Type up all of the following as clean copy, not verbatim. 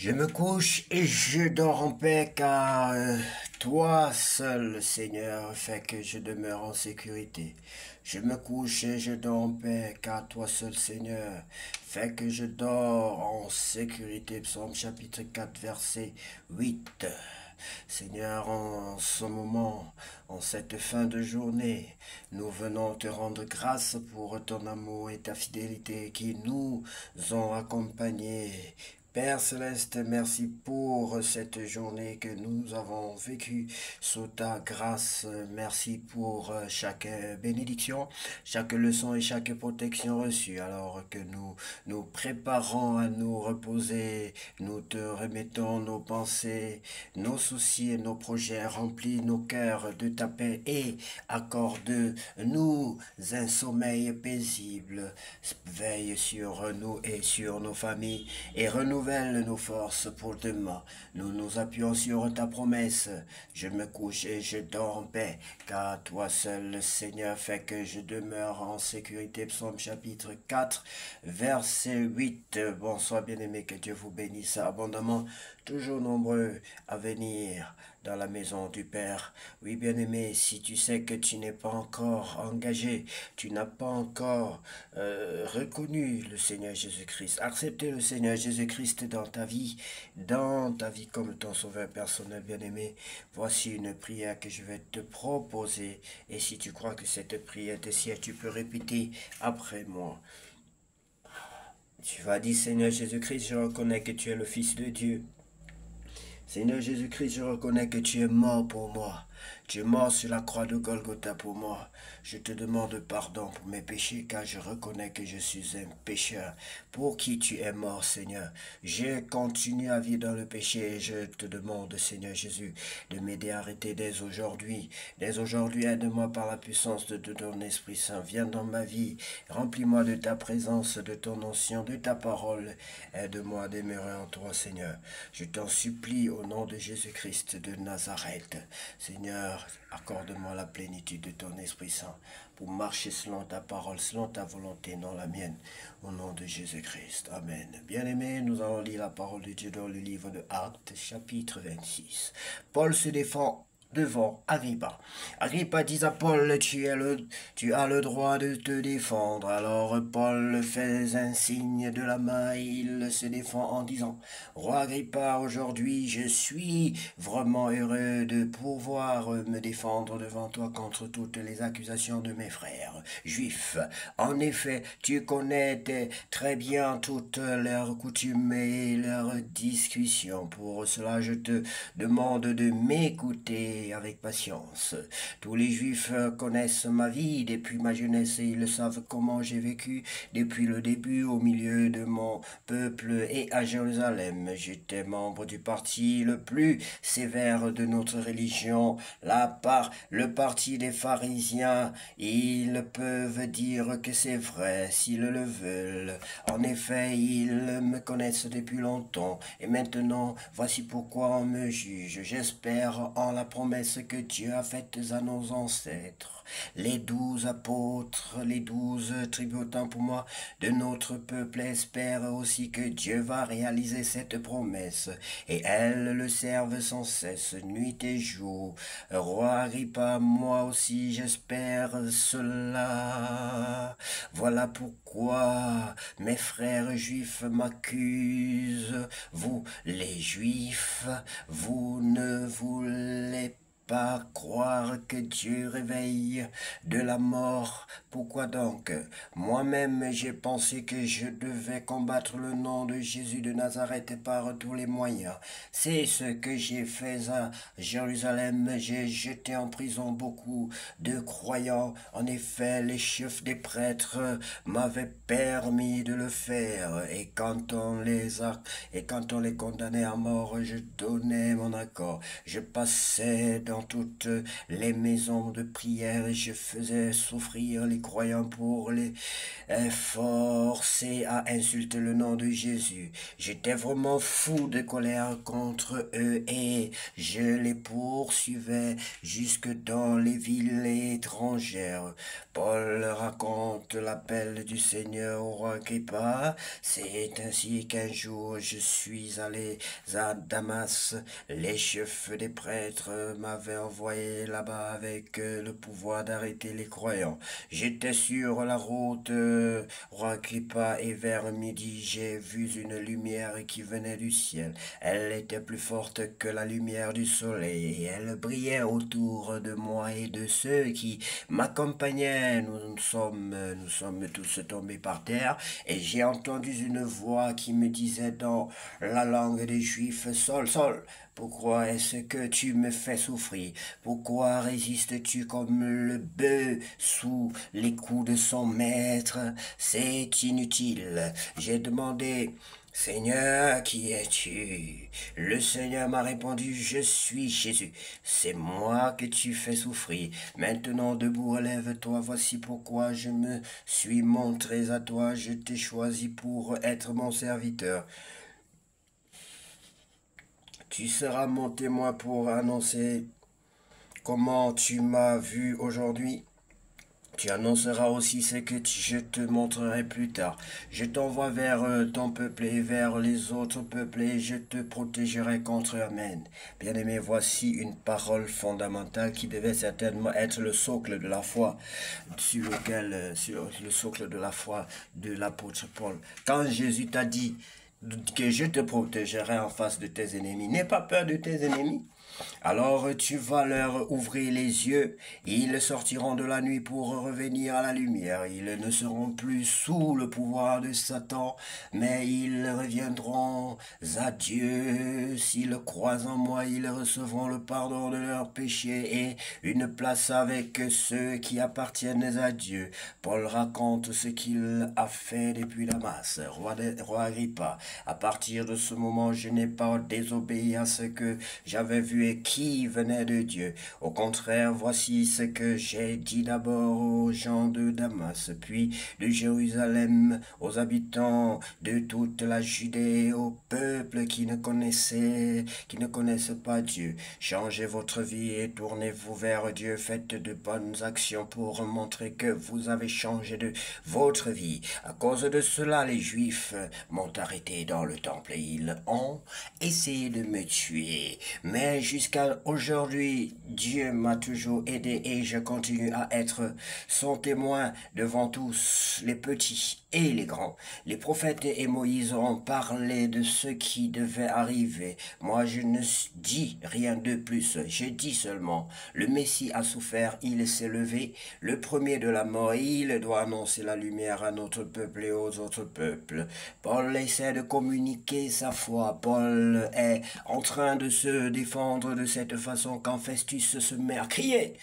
Je me couche et je dors en paix car toi seul, Seigneur, fais que je demeure en sécurité. Je me couche et je dors en paix car toi seul, Seigneur, fais que je dors en sécurité. Psaume chapitre 4, verset 8. Seigneur, en ce moment, en cette fin de journée, nous venons te rendre grâce pour ton amour et ta fidélité qui nous ont accompagnés. Père Céleste, merci pour cette journée que nous avons vécue sous ta grâce. Merci pour chaque bénédiction, chaque leçon et chaque protection reçue. Alors que nous nous préparons à nous reposer, nous te remettons nos pensées, nos soucis et nos projets. Remplis nos cœurs de ta paix et accorde-nous un sommeil paisible. Veille sur nous et sur nos familles et renouvelle nos forces pour demain. Nous nous appuyons sur ta promesse. Je me couche et je dors en paix, car toi seul, Seigneur, fais que je demeure en sécurité. Psaume chapitre 4, verset 8. Bonsoir bien-aimés, que Dieu vous bénisse abondamment, toujours nombreux à venir dans la maison du Père. Oui, bien-aimé, si tu sais que tu n'es pas encore engagé, tu n'as pas encore reconnu le Seigneur Jésus-Christ, accepté le Seigneur Jésus-Christ dans ta vie comme ton sauveur personnel, bien-aimé, voici une prière que je vais te proposer. Et si tu crois que cette prière te sied, tu peux répéter après moi. Tu vas dire, Seigneur Jésus-Christ, je reconnais que tu es le Fils de Dieu. Seigneur Jésus-Christ, je reconnais que tu es mort pour moi. Tu es mort sur la croix de Golgotha pour moi. Je te demande pardon pour mes péchés car je reconnais que je suis un pécheur pour qui tu es mort, Seigneur. Je continue à vivre dans le péché et je te demande, Seigneur Jésus, de m'aider à arrêter dès aujourd'hui. Dès aujourd'hui, aide-moi par la puissance de ton Esprit Saint. Viens dans ma vie. Remplis-moi de ta présence, de ton onction, de ta parole. Aide-moi à demeurer en toi, Seigneur. Je t'en supplie au nom de Jésus-Christ de Nazareth. Seigneur, accorde-moi la plénitude de ton Esprit Saint pour marcher selon ta parole, selon ta volonté, non la mienne. Au nom de Jésus-Christ. Amen. Bien-aimés, nous allons lire la parole de Dieu dans le livre de Actes, chapitre 26. Paul se défend devant Agrippa. Agrippa dit à Paul, tu as le droit de te défendre. Alors Paul fait un signe de la main et il se défend en disant, Roi Agrippa, aujourd'hui je suis vraiment heureux de pouvoir me défendre devant toi contre toutes les accusations de mes frères juifs. En effet, tu connais très bien toutes leurs coutumes et leurs discussions. Pour cela, je te demande de m'écouter avec patience. Tous les Juifs connaissent ma vie depuis ma jeunesse et ils savent comment j'ai vécu depuis le début au milieu de mon peuple et à Jérusalem. J'étais membre du parti le plus sévère de notre religion, le parti des pharisiens. Ils peuvent dire que c'est vrai s'ils le veulent. En effet, ils me connaissent depuis longtemps et maintenant, voici pourquoi on me juge. J'espère en la promesse que Dieu a faite à nos ancêtres. Les 12 apôtres, les 12 tribus, autant pour moi, de notre peuple espèrent aussi que Dieu va réaliser cette promesse. Et elles le servent sans cesse, nuit et jour. Roi Agrippa, moi aussi j'espère cela. Voilà pourquoi mes frères juifs m'accusent. Vous, les juifs, vous ne voulez pas croire que Dieu réveille de la mort. Pourquoi donc? Moi-même, j'ai pensé que je devais combattre le nom de Jésus de Nazareth par tous les moyens. C'est ce que j'ai fait à Jérusalem. J'ai jeté en prison beaucoup de croyants. En effet, les chefs des prêtres m'avaient permis de le faire. Et quand on les condamnait à mort, je donnais mon accord. Je passais dans dans toutes les maisons de prière et je faisais souffrir les croyants pour les forcer à insulter le nom de Jésus. J'étais vraiment fou de colère contre eux et je les poursuivais jusque dans les villes étrangères. Paul raconte l'appel du Seigneur au roi Agrippa. C'est ainsi qu'un jour je suis allé à Damas. Les chefs des prêtres m'avaient envoyé là-bas avec le pouvoir d'arrêter les croyants. J'étais sur la route, roi Agrippa, et vers midi j'ai vu une lumière qui venait du ciel. Elle était plus forte que la lumière du soleil et elle brillait autour de moi et de ceux qui m'accompagnaient. Nous sommes tous tombés par terre et j'ai entendu une voix qui me disait dans la langue des Juifs, Saul, Saul, pourquoi est-ce que tu me fais souffrir? Pourquoi résistes-tu comme le bœuf sous les coups de son maître? C'est inutile. J'ai demandé, Seigneur, qui es-tu? Le Seigneur m'a répondu, je suis Jésus. C'est moi que tu fais souffrir. Maintenant, debout, relève-toi. Voici pourquoi je me suis montré à toi. Je t'ai choisi pour être mon serviteur. Tu seras mon témoin pour annoncer comment tu m'as vu aujourd'hui. Tu annonceras aussi ce que je te montrerai plus tard. Je t'envoie vers ton peuple et vers les autres peuples et je te protégerai contre eux. Amen. Bien-aimé, voici une parole fondamentale qui devait certainement être le socle de la foi sur le socle de la foi de l'apôtre Paul. Quand Jésus t'a dit que je te protégerai en face de tes ennemis, n'aie pas peur de tes ennemis. Alors tu vas leur ouvrir les yeux, ils sortiront de la nuit pour revenir à la lumière. Ils ne seront plus sous le pouvoir de Satan, mais ils reviendront à Dieu. S'ils croient en moi, ils recevront le pardon de leurs péchés et une place avec ceux qui appartiennent à Dieu. Paul raconte ce qu'il a fait depuis Damas. Roi Agrippa, à partir de ce moment, je n'ai pas désobéi à ce que j'avais vu et qui venait de Dieu. Au contraire, voici ce que j'ai dit d'abord aux gens de Damas, puis de Jérusalem, aux habitants de toute la Judée, au peuple qui ne connaissent pas Dieu. Changez votre vie et tournez-vous vers Dieu. Faites de bonnes actions pour montrer que vous avez changé de votre vie. À cause de cela, les Juifs m'ont arrêté dans le temple et ils ont essayé de me tuer. Mais jusqu'à aujourd'hui, Dieu m'a toujours aidé et je continue à être son témoin devant tous, les petits et les grands. Les prophètes et Moïse ont parlé de ce qui devait arriver. Moi, je ne dis rien de plus. Je dis seulement, le Messie a souffert, il s'est levé, le premier de la mort, il doit annoncer la lumière à notre peuple et aux autres peuples. Paul essaie de communiquer sa foi. Paul est en train de se défendre de cette façon quand Festus se met à crier.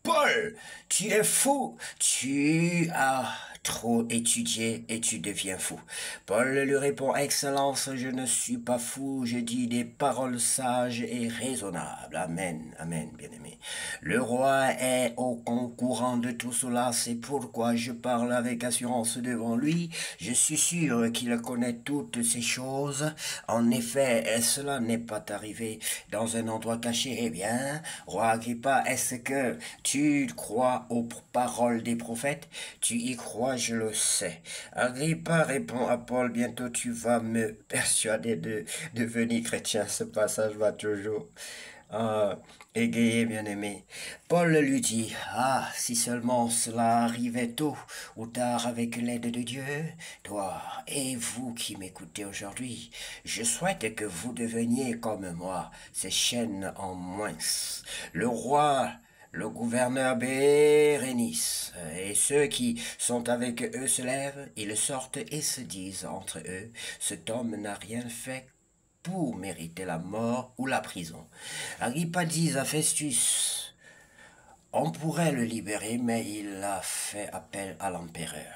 Paul, tu es fou, tu as trop étudié et tu deviens fou. Paul lui répond, Excellence, je ne suis pas fou, je dis des paroles sages et raisonnables. Amen, amen, bien-aimé. Le roi est au courant de tout cela, c'est pourquoi je parle avec assurance devant lui. Je suis sûr qu'il connaît toutes ces choses. En effet, cela n'est pas arrivé dans un endroit caché. Eh bien, roi Agrippa, est-ce que tu crois aux paroles des prophètes? Tu y crois, je le sais. Agrippa répond à Paul, bientôt tu vas me persuader de devenir chrétien. Ce passage va toujours égayer, bien-aimé. Paul lui dit, ah, si seulement cela arrivait tôt ou tard avec l'aide de Dieu, toi et vous qui m'écoutez aujourd'hui, je souhaite que vous deveniez comme moi, ces chaînes en moins. Le roi, le gouverneur Bérénice et ceux qui sont avec eux se lèvent, ils sortent et se disent entre eux, cet homme n'a rien fait pour mériter la mort ou la prison. Agrippa dit à Festus, on pourrait le libérer, mais il a fait appel à l'empereur.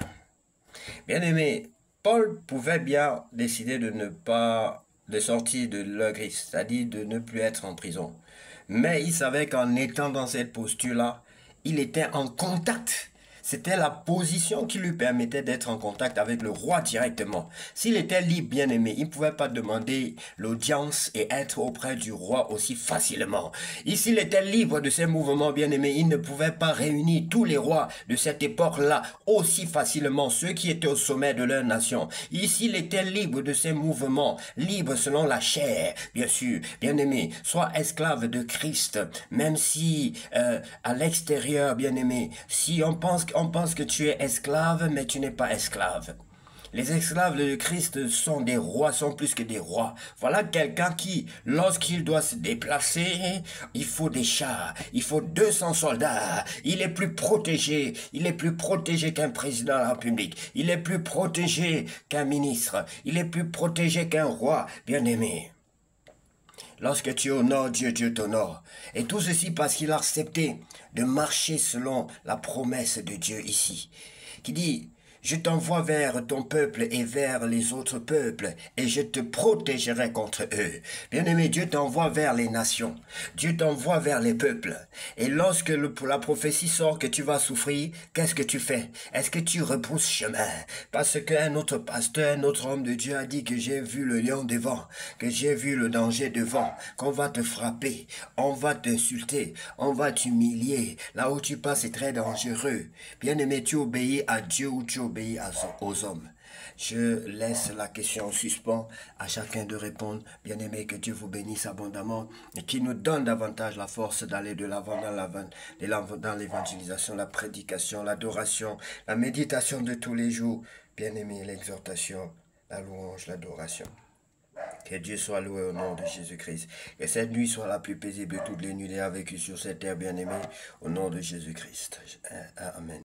Bien-aimé, Paul pouvait bien décider de ne pas de sortir de leur grille, c'est-à-dire de ne plus être en prison. Mais il savait qu'en étant dans cette posture-là, il était en contact. C'était la position qui lui permettait d'être en contact avec le roi directement. S'il était libre, bien-aimé, il ne pouvait pas demander l'audience et être auprès du roi aussi facilement. Et s'il était libre de ses mouvements, bien-aimé, il ne pouvait pas réunir tous les rois de cette époque-là aussi facilement, ceux qui étaient au sommet de leur nation. Et s'il était libre de ses mouvements, libre selon la chair, bien sûr, bien-aimé, sois esclave de Christ, même si à l'extérieur, bien-aimé, si on pense que tu es esclave, mais tu n'es pas esclave. Les esclaves de Christ sont des rois, sont plus que des rois. Voilà quelqu'un qui, lorsqu'il doit se déplacer, il faut des chars, il faut 200 soldats. Il est plus protégé, qu'un président de la République. Il est plus protégé qu'un ministre. Il est plus protégé qu'un roi, bien-aimé. Lorsque tu honores Dieu, Dieu t'honore. Et tout ceci parce qu'il a accepté de marcher selon la promesse de Dieu ici, qui dit: je t'envoie vers ton peuple et vers les autres peuples, et je te protégerai contre eux. Bien-aimé, Dieu t'envoie vers les nations. Dieu t'envoie vers les peuples. Et lorsque la prophétie sort que tu vas souffrir, qu'est-ce que tu fais? Est-ce que tu repousses chemin? Parce qu'un autre pasteur, un autre homme de Dieu a dit que j'ai vu le lion devant, que j'ai vu le danger devant, qu'on va te frapper, on va t'insulter, on va t'humilier. Là où tu passes, c'est très dangereux. Bien-aimé, tu obéis à Dieu ou tu obéis aux hommes. Je laisse la question en suspens à chacun de répondre. Bien-aimé, que Dieu vous bénisse abondamment et qu'il nous donne davantage la force d'aller de l'avant dans l'évangélisation, la prédication, l'adoration, la méditation de tous les jours. Bien-aimé, l'exhortation, la louange, l'adoration. Que Dieu soit loué au nom de Jésus-Christ. Que cette nuit soit la plus paisible de toutes les nuits et a vécu sur cette terre, bien-aimée, au nom de Jésus-Christ. Amen.